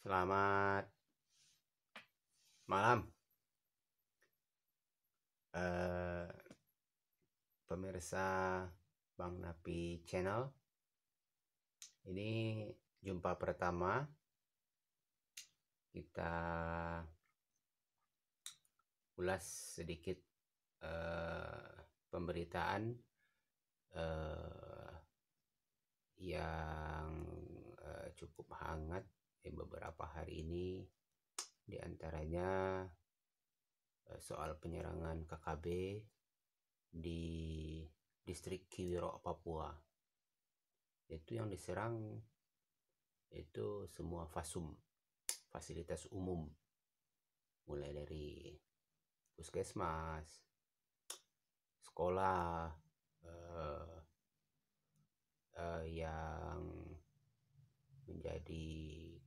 Selamat malam, eh, pemirsa Bang Napi Channel. Ini jumpa pertama kita ulas sedikit pemberitaan eh, yang cukup hangat beberapa hari ini, diantaranya soal penyerangan KKB di distrik Kiwirok, Papua. Itu yang diserang itu semua fasilitas umum, mulai dari puskesmas, sekolah, yang menjadi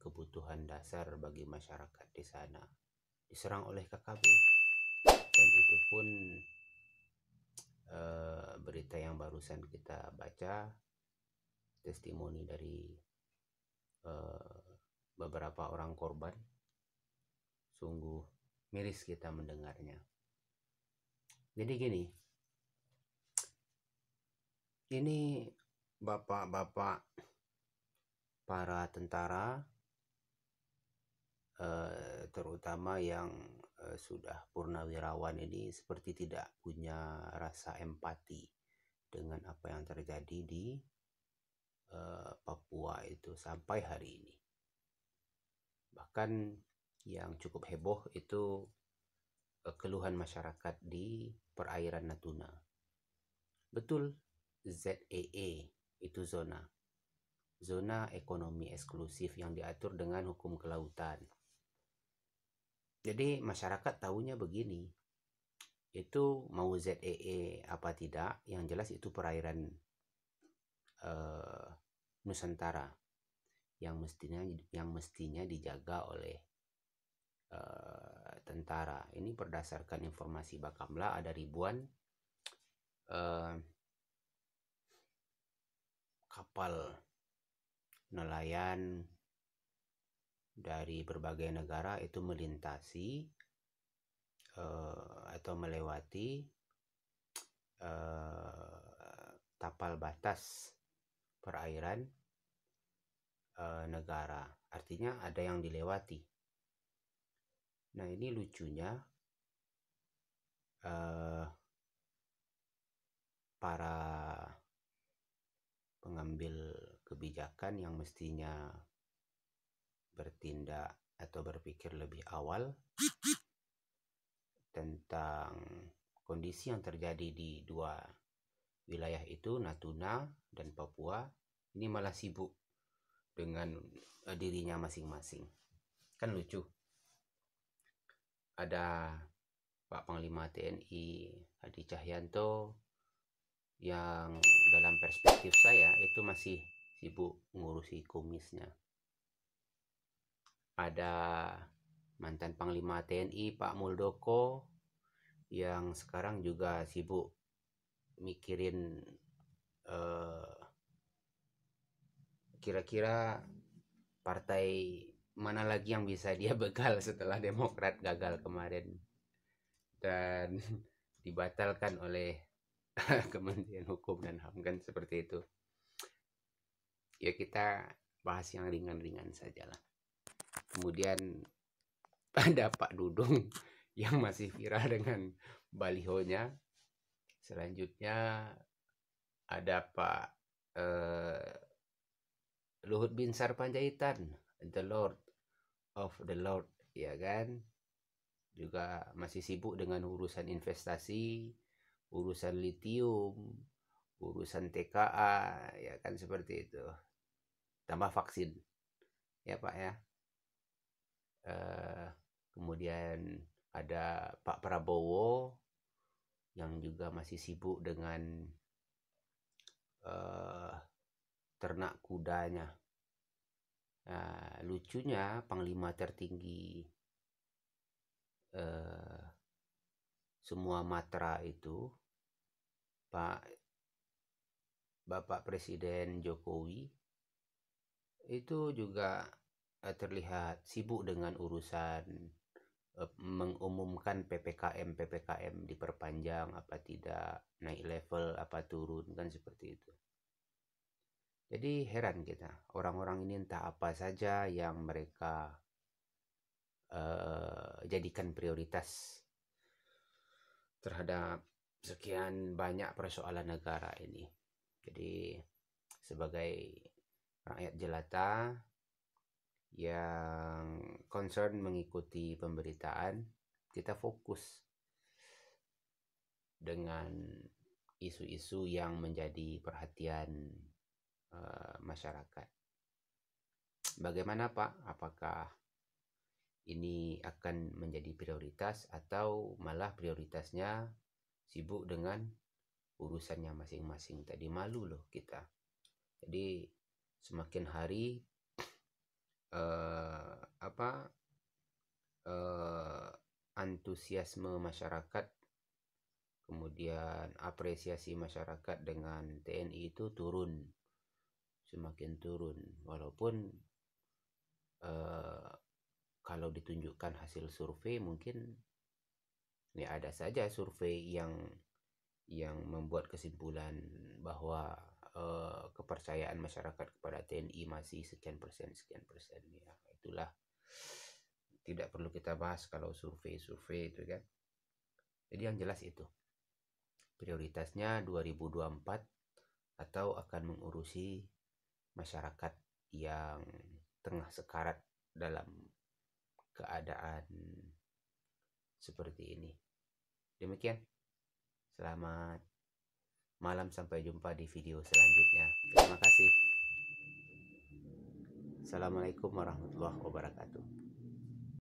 kebutuhan dasar bagi masyarakat di sana diserang oleh KKB. Dan itu pun berita yang barusan kita baca, testimoni dari beberapa orang korban, sungguh miris kita mendengarnya. Jadi gini, ini bapak-bapak para tentara, terutama yang sudah purnawirawan ini, seperti tidak punya rasa empati dengan apa yang terjadi di Papua itu sampai hari ini. Bahkan yang cukup heboh itu keluhan masyarakat di perairan Natuna. Betul, ZEE itu zona ekonomi eksklusif yang diatur dengan hukum kelautan. Jadi masyarakat tahunya begini, itu mau ZEE apa tidak, yang jelas itu perairan Nusantara yang mestinya dijaga oleh tentara. Ini berdasarkan informasi Bakamla, ada ribuan kapal nelayan dari berbagai negara itu melintasi atau melewati tapal batas perairan negara. Artinya ada yang dilewati. Nah, ini lucunya para pengambil kebijakan yang mestinya bertindak atau berpikir lebih awal tentang kondisi yang terjadi di dua wilayah itu, Natuna dan Papua, ini malah sibuk dengan dirinya masing-masing. Kan lucu. Ada Pak Panglima TNI Hadi Cahyanto yang dalam perspektif saya itu masih sibuk ngurusi kumisnya. Ada mantan Panglima TNI Pak Muldoko yang sekarang juga sibuk mikirin kira-kira partai mana lagi yang bisa dia begal setelah Demokrat gagal kemarin dan dibatalkan oleh Kementerian Hukum dan HAM, kan seperti itu. Ya, kita bahas yang ringan-ringan saja lah. Kemudian ada Pak Dudung yang masih viral dengan balihonya. Selanjutnya ada Pak Luhut Binsar Panjaitan, the Lord of the Lord, ya kan? Juga masih sibuk dengan urusan investasi, urusan litium, urusan TKA, ya kan, seperti itu. Tambah vaksin, ya Pak ya. Kemudian ada Pak Prabowo yang juga masih sibuk dengan ternak kudanya. Nah, lucunya Panglima tertinggi semua matra itu, Bapak Presiden Jokowi, itu juga terlihat sibuk dengan urusan mengumumkan PPKM diperpanjang apa tidak, naik level apa turun, kan seperti itu. Jadi heran kita, orang-orang ini entah apa saja yang mereka jadikan prioritas terhadap sekian banyak persoalan negara ini. Jadi sebagai rakyat jelata yang concern mengikuti pemberitaan, kita fokus dengan isu-isu yang menjadi perhatian masyarakat. Bagaimana Pak? Apakah ini akan menjadi prioritas atau malah prioritasnya sibuk dengan urusannya masing-masing? Tadi malu loh kita. Jadi semakin hari antusiasme masyarakat, kemudian apresiasi masyarakat dengan TNI itu turun, semakin turun. Walaupun kalau ditunjukkan hasil survei, mungkin ya ada saja survei yang membuat kesimpulan bahwa kepercayaan masyarakat kepada TNI masih sekian persen. Ya, itulah, tidak perlu kita bahas kalau survei itu kan. Jadi yang jelas itu prioritasnya 2024 atau akan mengurusi masyarakat yang tengah sekarat dalam keadaan seperti ini. Demikian, selamat malam, sampai jumpa di video selanjutnya. Terima kasih. Assalamualaikum warahmatullahi wabarakatuh.